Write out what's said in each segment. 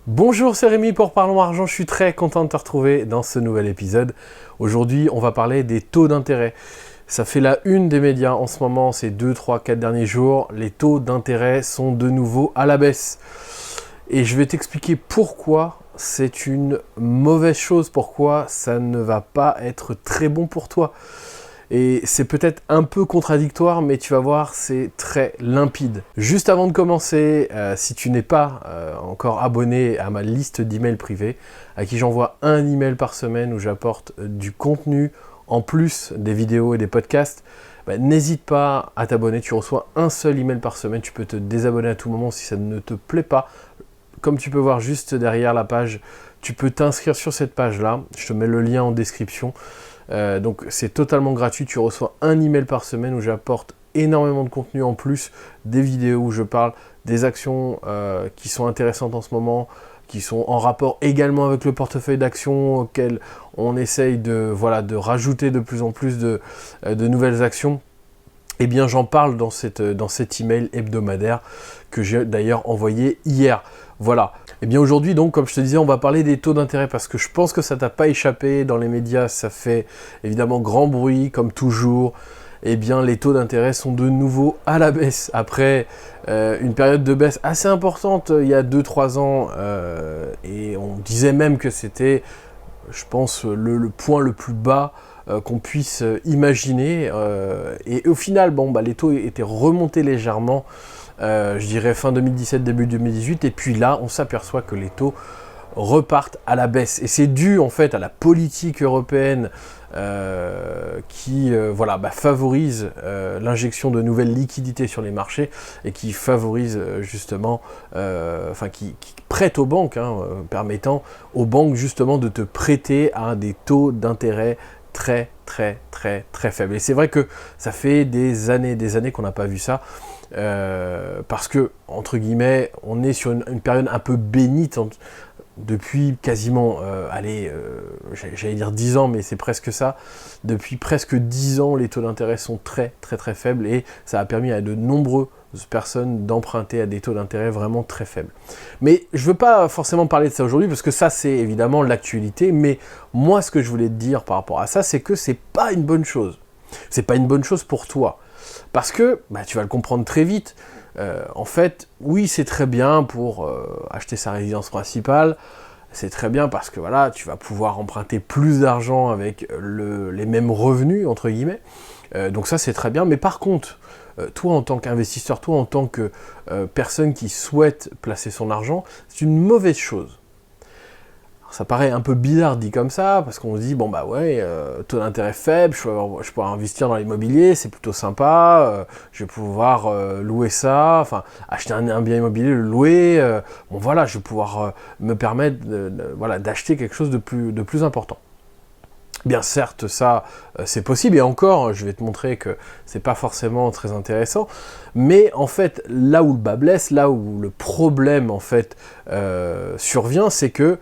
Bonjour, c'est Rémi pour Parlons Argent, je suis très content de te retrouver dans ce nouvel épisode. Aujourd'hui, on va parler des taux d'intérêt. Ça fait la une des médias en ce moment, ces 2, 3, 4 derniers jours. Les taux d'intérêt sont de nouveau à la baisse. Et je vais t'expliquer pourquoi c'est une mauvaise chose, pourquoi ça ne va pas être très bon pour toi. Et c'est peut-être un peu contradictoire, mais tu vas voir, c'est très limpide. Juste avant de commencer, si tu n'es pas encore abonné à ma liste d'emails privés, à qui j'envoie un email par semaine où j'apporte du contenu en plus des vidéos et des podcasts, n'hésite pas à t'abonner. Tu reçois un seul email par semaine. Tu peux te désabonner à tout moment si ça ne te plaît pas. Comme tu peux voir juste derrière la page, tu peux t'inscrire sur cette page-là. Je te mets le lien en description. Donc c'est totalement gratuit, tu reçois un email par semaine où j'apporte énormément de contenu en plus, des vidéos où je parle des actions qui sont intéressantes en ce moment, qui sont en rapport également avec le portefeuille d'actions auquel on essaye de rajouter de plus en plus de nouvelles actions. Eh bien j'en parle dans cet email hebdomadaire que j'ai d'ailleurs envoyé hier. Voilà. Et bien aujourd'hui, donc, comme je te disais, on va parler des taux d'intérêt parce que je pense que ça t'a pas échappé. Dans les médias, ça fait évidemment grand bruit, comme toujours. Eh bien, les taux d'intérêt sont de nouveau à la baisse. Après une période de baisse assez importante il y a 2-3 ans. Et on disait même que c'était, je pense, le point le plus bas qu'on puisse imaginer. Et au final, les taux étaient remontés légèrement. Je dirais fin 2017, début 2018, et puis là, on s'aperçoit que les taux repartent à la baisse. Et c'est dû en fait à la politique européenne qui favorise l'injection de nouvelles liquidités sur les marchés et qui favorise qui prête aux banques, permettant aux banques justement de te prêter à des taux d'intérêt très faibles. Et c'est vrai que ça fait des années qu'on n'a pas vu ça. Parce que, entre guillemets, on est sur une période un peu bénite depuis quasiment, j'allais dire 10 ans, mais c'est presque ça. Depuis presque 10 ans, les taux d'intérêt sont très faibles et ça a permis à de nombreuses personnes d'emprunter à des taux d'intérêt vraiment très faibles. Mais je ne veux pas forcément parler de ça aujourd'hui parce que ça, c'est évidemment l'actualité. Mais moi, ce que je voulais te dire par rapport à ça, c'est que c'est pas une bonne chose. C'est pas une bonne chose pour toi. Parce que, tu vas le comprendre très vite, en fait, oui, c'est très bien pour acheter sa résidence principale, c'est très bien parce que voilà, tu vas pouvoir emprunter plus d'argent avec les mêmes revenus, entre guillemets, donc ça c'est très bien, mais par contre, toi en tant qu'investisseur, toi en tant que personne qui souhaite placer son argent, c'est une mauvaise chose. Ça paraît un peu bizarre dit comme ça, parce qu'on se dit, taux d'intérêt faible, je vais pouvoir investir dans l'immobilier, c'est plutôt sympa, je vais pouvoir louer ça, acheter un bien immobilier, le louer, je vais pouvoir me permettre d'acheter quelque chose de plus important. Bien certes, ça c'est possible, et encore, je vais te montrer que c'est pas forcément très intéressant, mais en fait, là où le bas blesse, là où le problème en fait survient, c'est que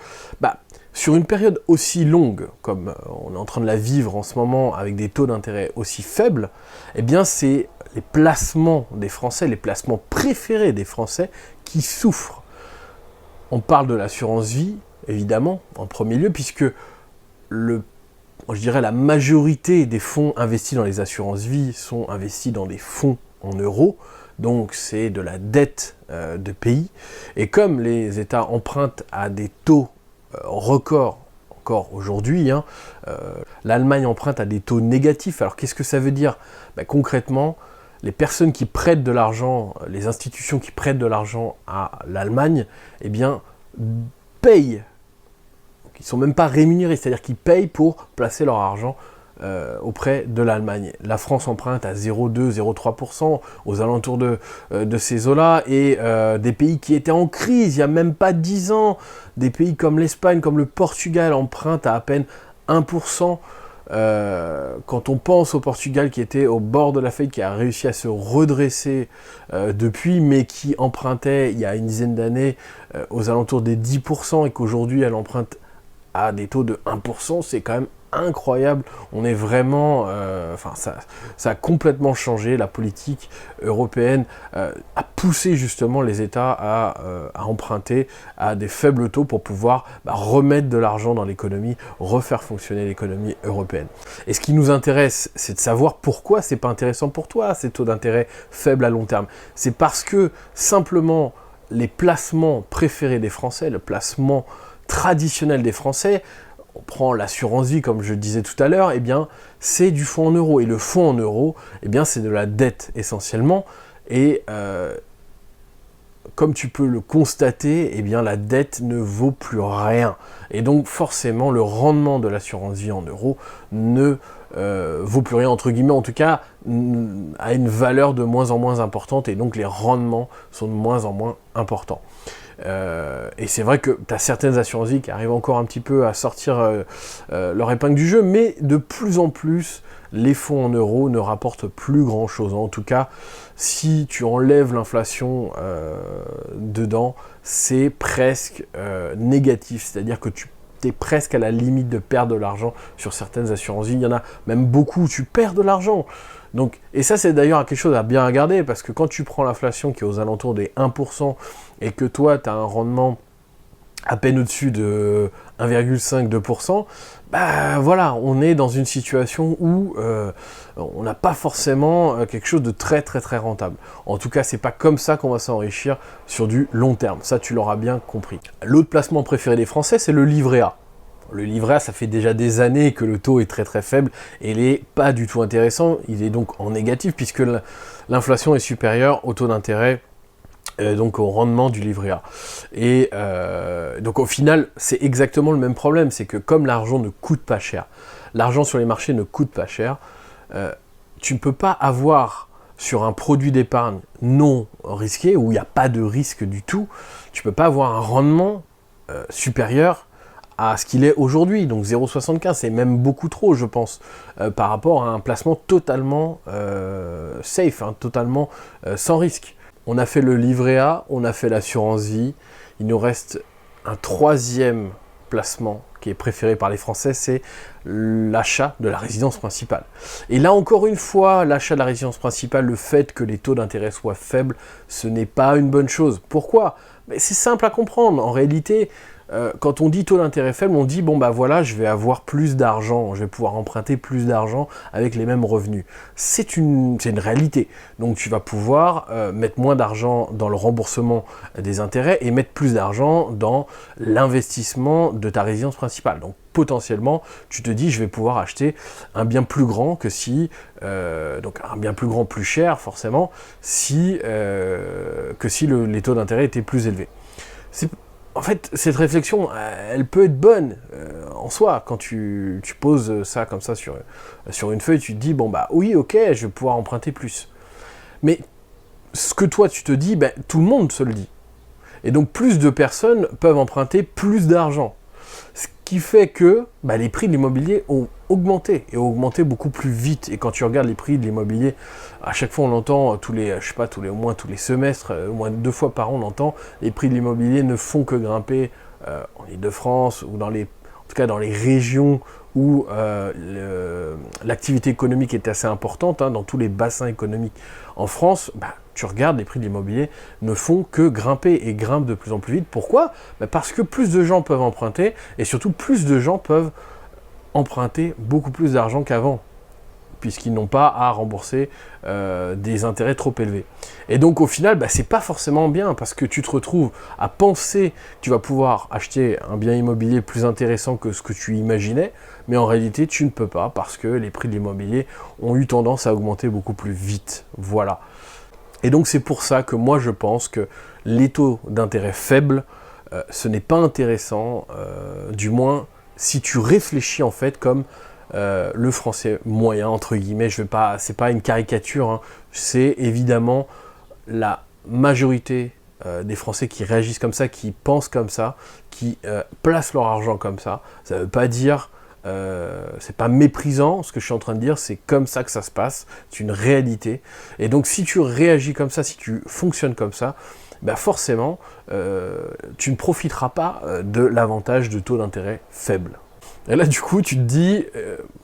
sur une période aussi longue, comme on est en train de la vivre en ce moment, avec des taux d'intérêt aussi faibles, eh bien c'est les placements des Français, les placements préférés des Français qui souffrent. On parle de l'assurance vie, évidemment, en premier lieu, puisque la majorité des fonds investis dans les assurances vie sont investis dans des fonds en euros, donc c'est de la dette de pays. Et comme les États empruntent à des taux records encore aujourd'hui, l'Allemagne emprunte à des taux négatifs. Alors qu'est-ce que ça veut dire ? Concrètement, les personnes qui prêtent de l'argent, les institutions qui prêtent de l'argent à l'Allemagne, payent. Ils ne sont même pas rémunérés, c'est-à-dire qu'ils payent pour placer leur argent auprès de l'Allemagne. La France emprunte à 0,2, 0,3% aux alentours de ces eaux-là, et des pays qui étaient en crise il n'y a même pas 10 ans, des pays comme l'Espagne, comme le Portugal empruntent à peine 1%. Quand on pense au Portugal qui était au bord de la faillite, qui a réussi à se redresser depuis, mais qui empruntait il y a une dizaine d'années aux alentours des 10%, et qu'aujourd'hui elle emprunte à des taux de 1%, c'est quand même incroyable. On est vraiment... ça a complètement changé. La politique européenne a poussé justement les États à emprunter à des faibles taux pour pouvoir remettre de l'argent dans l'économie, refaire fonctionner l'économie européenne. Et ce qui nous intéresse, c'est de savoir pourquoi c'est pas intéressant pour toi, ces taux d'intérêt faibles à long terme. C'est parce que simplement les placements préférés des Français, le placement traditionnel des Français, on prend l'assurance vie comme je le disais tout à l'heure, eh bien c'est du fonds en euros. Et le fonds en euros, eh bien c'est de la dette essentiellement. Et comme tu peux le constater, eh bien la dette ne vaut plus rien. Et donc forcément le rendement de l'assurance vie en euros ne vaut plus rien, entre guillemets, en tout cas a une valeur de moins en moins importante, et donc les rendements sont de moins en moins importants. Et c'est vrai que tu as certaines assurances vie qui arrivent encore un petit peu à sortir leur épingle du jeu, mais de plus en plus, les fonds en euros ne rapportent plus grand chose. En tout cas, si tu enlèves l'inflation dedans, c'est presque négatif, c'est-à-dire que tu es presque à la limite de perdre de l'argent sur certaines assurances vie. Il y en a même beaucoup où tu perds de l'argent. Donc, et ça, c'est d'ailleurs quelque chose à bien regarder, parce que quand tu prends l'inflation qui est aux alentours des 1%, et que toi, tu as un rendement à peine au-dessus de 1,5-2%, voilà, on est dans une situation où on n'a pas forcément quelque chose de très très très rentable. En tout cas, c'est pas comme ça qu'on va s'enrichir sur du long terme. Ça, tu l'auras bien compris. L'autre placement préféré des Français, c'est le livret A. Le livret A, ça fait déjà des années que le taux est très très faible et il n'est pas du tout intéressant. Il est donc en négatif puisque l'inflation est supérieure au taux d'intérêt, donc au rendement du livret A. Et donc au final, c'est exactement le même problème. C'est que comme l'argent ne coûte pas cher, l'argent sur les marchés ne coûte pas cher, tu ne peux pas avoir sur un produit d'épargne non risqué, où il n'y a pas de risque du tout, tu ne peux pas avoir un rendement supérieur à ce qu'il est aujourd'hui, donc 0,75, c'est même beaucoup trop, je pense, par rapport à un placement totalement safe, totalement sans risque. On a fait le livret A, on a fait l'assurance vie, il nous reste un troisième placement qui est préféré par les Français, c'est l'achat de la résidence principale. Et là encore une fois, l'achat de la résidence principale, le fait que les taux d'intérêt soient faibles, ce n'est pas une bonne chose. Pourquoi ? Mais c'est simple à comprendre. En réalité, quand on dit taux d'intérêt faible, on dit voilà, je vais avoir plus d'argent, je vais pouvoir emprunter plus d'argent avec les mêmes revenus. C'est une réalité. Donc tu vas pouvoir mettre moins d'argent dans le remboursement des intérêts et mettre plus d'argent dans l'investissement de ta résidence principale. Donc potentiellement, tu te dis, je vais pouvoir acheter un bien plus grand que si, donc un bien plus grand, plus cher forcément, que si les taux d'intérêt étaient plus élevés. En fait, cette réflexion, elle peut être bonne en soi. Quand tu poses ça comme ça sur une feuille, tu te dis, oui, ok, je vais pouvoir emprunter plus. Mais ce que toi, tu te dis, tout le monde se le dit. Et donc, plus de personnes peuvent emprunter plus d'argent. Ce qui fait que les prix de l'immobilier ont augmenté, et ont augmenté beaucoup plus vite. Et quand tu regardes les prix de l'immobilier, à chaque fois on l'entend, au moins tous les semestres, au moins 2 fois par an on l'entend, les prix de l'immobilier ne font que grimper en Île-de-France, ou en tout cas dans les régions où l'activité économique est assez importante, dans tous les bassins économiques en France. Tu regardes, les prix de l'immobilier ne font que grimper et grimpent de plus en plus vite. Pourquoi ? Parce que plus de gens peuvent emprunter, et surtout plus de gens peuvent emprunter beaucoup plus d'argent qu'avant, puisqu'ils n'ont pas à rembourser des intérêts trop élevés. Et donc au final, c'est pas forcément bien, parce que tu te retrouves à penser que tu vas pouvoir acheter un bien immobilier plus intéressant que ce que tu imaginais, mais en réalité tu ne peux pas, parce que les prix de l'immobilier ont eu tendance à augmenter beaucoup plus vite. Voilà. Et donc c'est pour ça que moi je pense que les taux d'intérêt faibles, ce n'est pas intéressant, du moins si tu réfléchis en fait comme le français moyen, entre guillemets. C'est pas une caricature, c'est évidemment la majorité des Français qui réagissent comme ça, qui pensent comme ça, qui placent leur argent comme ça. Ça ne veut pas dire... c'est pas méprisant ce que je suis en train de dire, c'est comme ça que ça se passe, c'est une réalité. Et donc si tu réagis comme ça, si tu fonctionnes comme ça, ben forcément, tu ne profiteras pas de l'avantage de taux d'intérêt faible. Et là, du coup, tu te dis,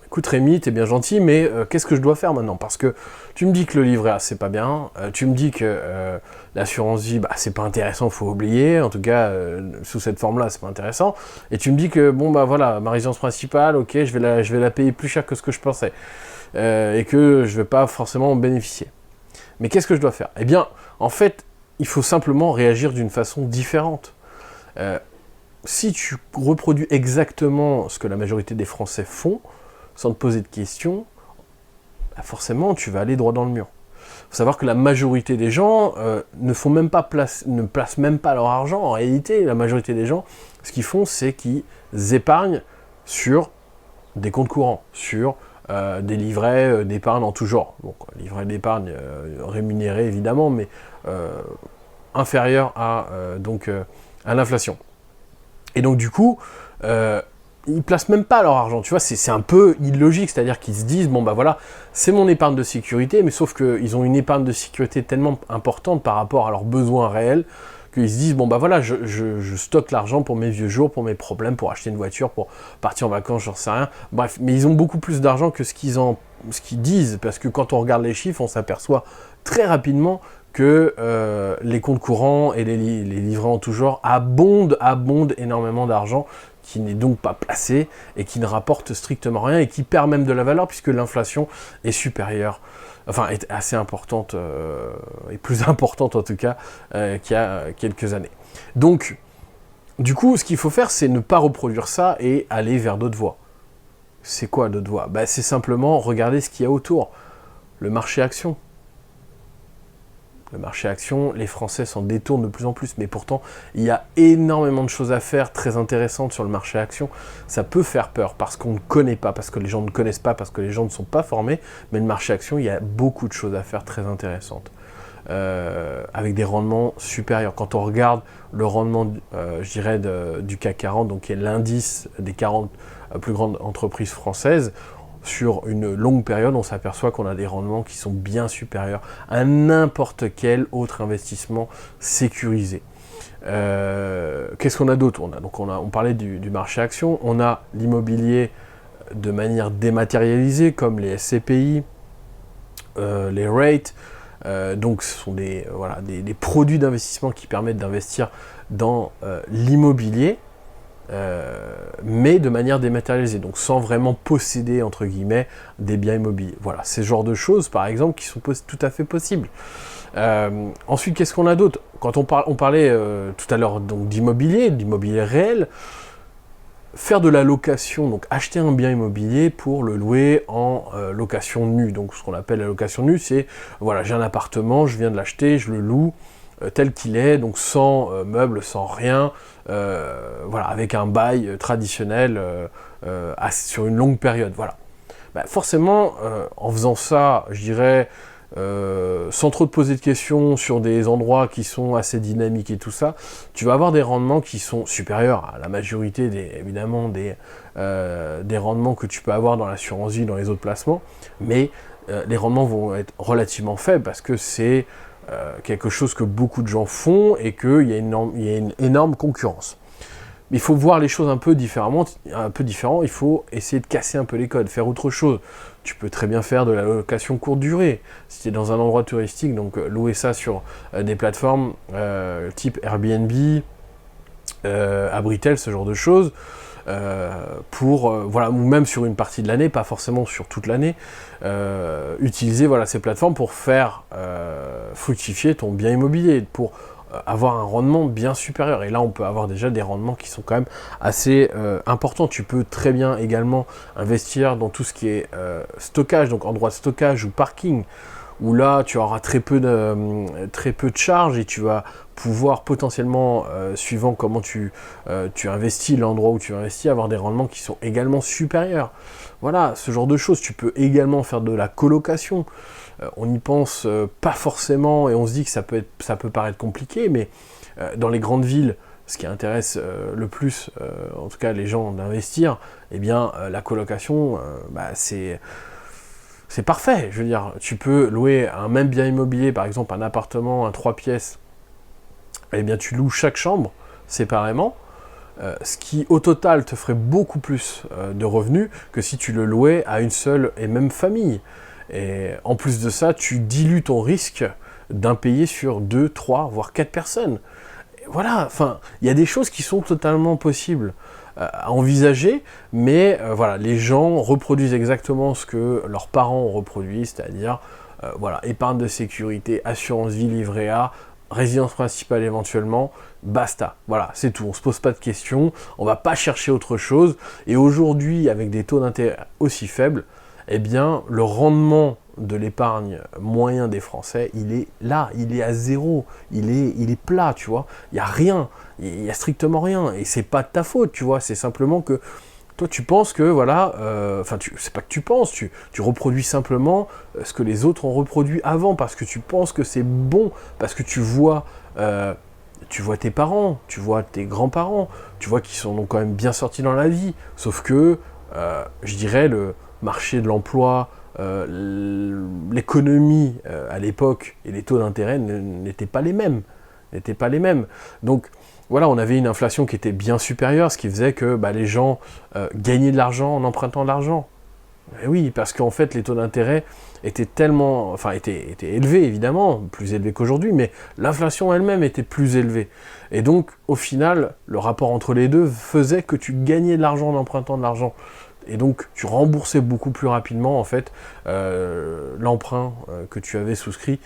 écoute Rémi, t'es bien gentil, mais qu'est-ce que je dois faire maintenant? Parce que tu me dis que le livret A, c'est pas bien, tu me dis que l'assurance vie, bah, c'est pas intéressant, faut oublier, en tout cas, sous cette forme-là, c'est pas intéressant, et tu me dis que, bon, bah voilà, ma résidence principale, ok, je vais la payer plus cher que ce que je pensais, et que je vais pas forcément en bénéficier. Mais qu'est-ce que je dois faire? Eh bien, en fait, il faut simplement réagir d'une façon différente. Si tu reproduis exactement ce que la majorité des Français font, sans te poser de questions, bah forcément, tu vas aller droit dans le mur. Il faut savoir que la majorité des gens ne placent même pas leur argent. En réalité, la majorité des gens, ce qu'ils font, c'est qu'ils épargnent sur des comptes courants, sur des livrets d'épargne en tout genre. Donc, livrets d'épargne rémunérés, évidemment, mais inférieurs à l'inflation. Et donc du coup, ils placent même pas leur argent, tu vois, c'est un peu illogique, c'est-à-dire qu'ils se disent, bon bah voilà, c'est mon épargne de sécurité, mais sauf qu'ils ont une épargne de sécurité tellement importante par rapport à leurs besoins réels, qu'ils se disent, bon bah voilà, je stocke l'argent pour mes vieux jours, pour mes problèmes, pour acheter une voiture, pour partir en vacances, j'en sais rien, bref, mais ils ont beaucoup plus d'argent que ce qu'ils disent, parce que quand on regarde les chiffres, on s'aperçoit très rapidement que les comptes courants et les livrets en tout genre abondent énormément d'argent qui n'est donc pas placé et qui ne rapporte strictement rien et qui perd même de la valeur puisque l'inflation est supérieure, enfin est assez importante, et plus importante en tout cas qu'il y a quelques années. Donc, du coup, ce qu'il faut faire, c'est ne pas reproduire ça et aller vers d'autres voies. C'est quoi d'autres voies? Bah, c'est simplement regarder ce qu'il y a autour. Le marché action. Le marché action, les Français s'en détournent de plus en plus, mais pourtant, il y a énormément de choses à faire très intéressantes sur le marché action. Ça peut faire peur parce qu'on ne connaît pas, parce que les gens ne connaissent pas, parce que les gens ne sont pas formés, mais le marché action, il y a beaucoup de choses à faire très intéressantes. Avec des rendements supérieurs. Quand on regarde le rendement, je dirais, du CAC 40, donc qui est l'indice des 40 plus grandes entreprises françaises, sur une longue période, on s'aperçoit qu'on a des rendements qui sont bien supérieurs à n'importe quel autre investissement sécurisé. Qu'est-ce qu'on a d'autre? On parlait du marché action, on a l'immobilier de manière dématérialisée, comme les SCPI, les rates, donc ce sont des produits d'investissement qui permettent d'investir dans l'immobilier, mais de manière dématérialisée, donc sans vraiment posséder, entre guillemets, des biens immobiliers. Voilà, ces genres de choses, par exemple, qui sont tout à fait possibles. Ensuite, qu'est-ce qu'on a d'autre? Quand on parlait tout à l'heure d'immobilier réel, faire de la location, donc acheter un bien immobilier pour le louer en location nue. Donc ce qu'on appelle la location nue, c'est, voilà, j'ai un appartement, je viens de l'acheter, je le loue tel qu'il est, donc sans meubles, sans rien, voilà, avec un bail traditionnel sur une longue période. Voilà. Bah, forcément, en faisant ça, je dirais, sans trop te poser de questions sur des endroits qui sont assez dynamiques et tout ça, tu vas avoir des rendements qui sont supérieurs à la majorité évidemment des rendements que tu peux avoir dans l'assurance vie, dans les autres placements, mais les rendements vont être relativement faibles parce que c'est quelque chose que beaucoup de gens font et qu'il y a une énorme concurrence. Mais il faut voir les choses un peu différent, il faut essayer de casser un peu les codes, faire autre chose. Tu peux très bien faire de la location courte durée, si tu es dans un endroit touristique, donc louer ça sur des plateformes type Airbnb, Abritel, ce genre de choses, voilà, ou même sur une partie de l'année, pas forcément sur toute l'année, utiliser ces plateformes pour faire fructifier ton bien immobilier, pour avoir un rendement bien supérieur. Et là, on peut avoir déjà des rendements qui sont quand même assez importants. Tu peux très bien également investir dans tout ce qui est stockage, donc endroit de stockage ou parking, où là, tu auras très peu de charges et tu vas pouvoir potentiellement, suivant comment tu investis, l'endroit où tu investis, avoir des rendements qui sont également supérieurs. Voilà, ce genre de choses. Tu peux également faire de la colocation. On n'y pense pas forcément et on se dit que ça peut paraître compliqué, mais dans les grandes villes, ce qui intéresse le plus, en tout cas les gens d'investir, eh bien la colocation, c'est parfait. Je veux dire, tu peux louer un même bien immobilier, par exemple un appartement, un 3 pièces, eh bien tu loues chaque chambre séparément, ce qui au total te ferait beaucoup plus de revenus que si tu le louais à une seule et même famille. Et en plus de ça, tu dilues ton risque d'impayé sur 2, 3, voire 4 personnes. Et voilà, enfin, il y a des choses qui sont totalement possibles à envisager, mais voilà, les gens reproduisent exactement ce que leurs parents ont reproduit, c'est-à-dire voilà, épargne de sécurité, assurance vie, livret A, résidence principale éventuellement, basta. Voilà, c'est tout. On se pose pas de questions, on va pas chercher autre chose. Et aujourd'hui, avec des taux d'intérêt aussi faibles, eh bien, le rendement de l'épargne moyen des Français, il est là, il est à zéro, il est plat, tu vois. Il y a rien, il y a strictement rien. Et c'est pas de ta faute, tu vois. C'est simplement que toi, tu penses que, voilà, c'est pas que tu penses, tu reproduis simplement ce que les autres ont reproduit avant, parce que tu penses que c'est bon, parce que tu vois tes parents, tu vois tes grands-parents, tu vois qu'ils sont donc quand même bien sortis dans la vie, sauf que, je dirais, le marché de l'emploi, l'économie à l'époque et les taux d'intérêt n'étaient pas les mêmes, Donc, voilà, on avait une inflation qui était bien supérieure, ce qui faisait que les gens gagnaient de l'argent en empruntant de l'argent. Et oui, parce qu'en fait, les taux d'intérêt étaient étaient élevés, évidemment, plus élevés qu'aujourd'hui, mais l'inflation elle-même était plus élevée. Et donc, au final, le rapport entre les deux faisait que tu gagnais de l'argent en empruntant de l'argent. Et donc, tu remboursais beaucoup plus rapidement, en fait, l'emprunt que tu avais souscrit,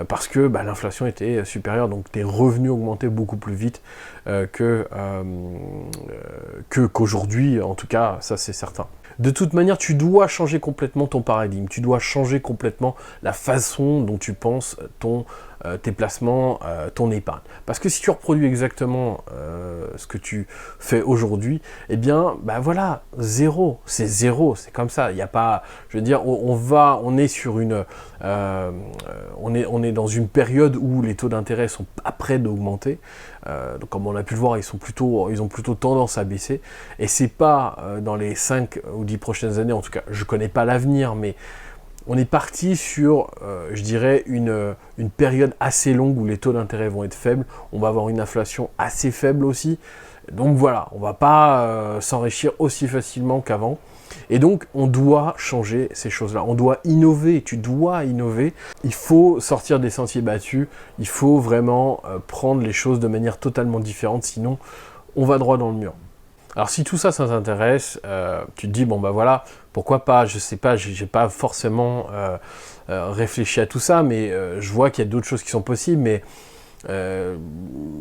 parce que l'inflation était supérieure, donc tes revenus augmentaient beaucoup plus vite qu'aujourd'hui, en tout cas, ça c'est certain. De toute manière, tu dois changer complètement ton paradigme, tu dois changer complètement la façon dont tu penses tes placements, ton épargne. Parce que si tu reproduis exactement ce que tu fais aujourd'hui, eh bien, voilà, zéro, c'est comme ça. Il n'y a pas, je veux dire, on est sur une, on est dans une période où les taux d'intérêt sont pas près d'augmenter. Donc comme on a pu le voir, ils ont plutôt tendance à baisser. Et c'est pas dans les 5 ou 10 prochaines années, en tout cas, je connais pas l'avenir, mais on est parti sur, je dirais, une période assez longue où les taux d'intérêt vont être faibles. On va avoir une inflation assez faible aussi. Donc voilà, on va pas s'enrichir aussi facilement qu'avant. Et donc, on doit changer ces choses-là. On doit innover, tu dois innover. Il faut sortir des sentiers battus. Il faut vraiment prendre les choses de manière totalement différente. Sinon, on va droit dans le mur. Alors si tout ça, ça t'intéresse, tu te dis, bon voilà, pourquoi pas, je sais pas, j'ai pas forcément réfléchi à tout ça, mais je vois qu'il y a d'autres choses qui sont possibles, mais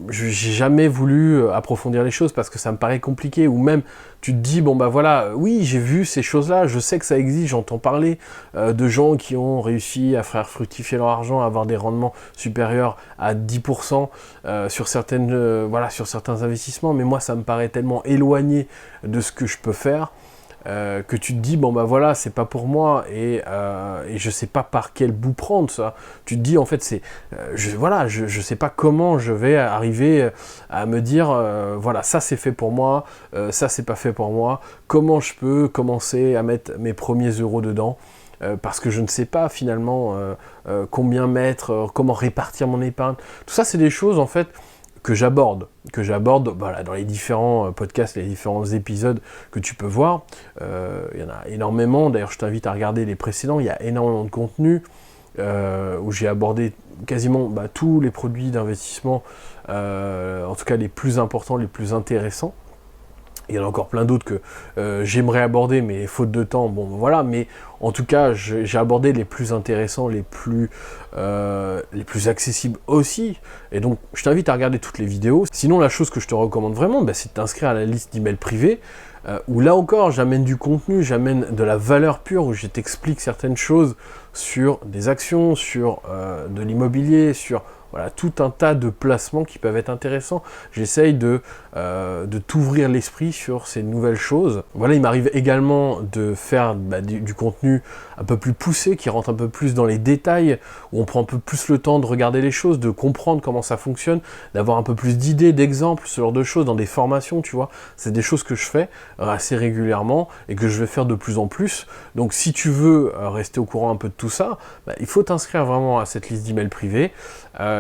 j'ai jamais voulu approfondir les choses parce que ça me paraît compliqué, ou même tu te dis voilà, oui j'ai vu ces choses-là, je sais que ça existe, j'entends parler de gens qui ont réussi à faire fructifier leur argent, à avoir des rendements supérieurs à 10% sur certains investissements, mais moi ça me paraît tellement éloigné de ce que je peux faire que tu te dis voilà, c'est pas pour moi, et je sais pas par quel bout prendre ça. Tu te dis en fait je sais pas comment je vais arriver à me dire voilà, ça c'est fait pour moi, ça c'est pas fait pour moi, comment je peux commencer à mettre mes premiers euros dedans, parce que je ne sais pas finalement combien mettre, comment répartir mon épargne. Tout ça c'est des choses en fait que j'aborde voilà, dans les différents podcasts, les différents épisodes que tu peux voir. Il y en a énormément, d'ailleurs je t'invite à regarder les précédents, il y a énormément de contenu où j'ai abordé quasiment tous les produits d'investissement, en tout cas les plus importants, les plus intéressants. Il y en a encore plein d'autres que j'aimerais aborder, mais faute de temps, voilà, mais en tout cas, j'ai abordé les plus intéressants, les plus accessibles aussi, et donc je t'invite à regarder toutes les vidéos. Sinon, la chose que je te recommande vraiment, c'est de t'inscrire à la liste d'emails privés, où là encore, j'amène du contenu, j'amène de la valeur pure, où je t'explique certaines choses sur des actions, sur de l'immobilier, sur voilà, tout un tas de placements qui peuvent être intéressants. J'essaye de t'ouvrir l'esprit sur ces nouvelles choses. Voilà, il m'arrive également de faire du contenu un peu plus poussé, qui rentre un peu plus dans les détails, où on prend un peu plus le temps de regarder les choses, de comprendre comment ça fonctionne, d'avoir un peu plus d'idées, d'exemples, ce genre de choses dans des formations, tu vois. C'est des choses que je fais assez régulièrement et que je vais faire de plus en plus. Donc si tu veux rester au courant un peu de tout ça, il faut t'inscrire vraiment à cette liste d'emails privés.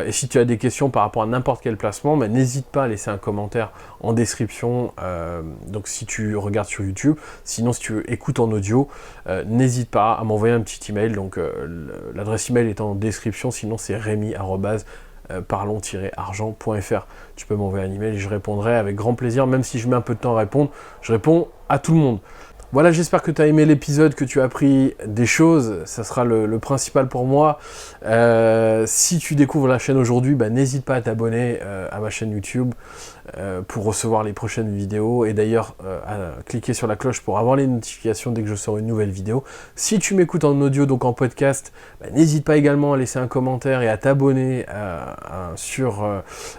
Et si tu as des questions par rapport à n'importe quel placement, n'hésite pas à laisser un commentaire en description. Donc si tu regardes sur YouTube, sinon si tu écoutes en audio, n'hésite pas à m'envoyer un petit email. Donc l'adresse email est en description, sinon c'est remy@parlons-argent.fr. Tu peux m'envoyer un email et je répondrai avec grand plaisir, même si je mets un peu de temps à répondre. Je réponds à tout le monde. Voilà, j'espère que tu as aimé l'épisode, que tu as appris des choses, ça sera le principal pour moi. Si tu découvres la chaîne aujourd'hui, n'hésite pas à t'abonner à ma chaîne YouTube pour recevoir les prochaines vidéos, et d'ailleurs à cliquer sur la cloche pour avoir les notifications dès que je sors une nouvelle vidéo. Si tu m'écoutes en audio, donc en podcast, n'hésite pas également à laisser un commentaire et à t'abonner sur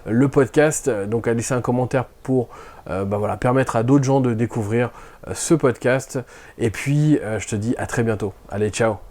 le podcast, donc à laisser un commentaire pour permettre à d'autres gens de découvrir ce podcast. Et puis je te dis à très bientôt. Allez, ciao.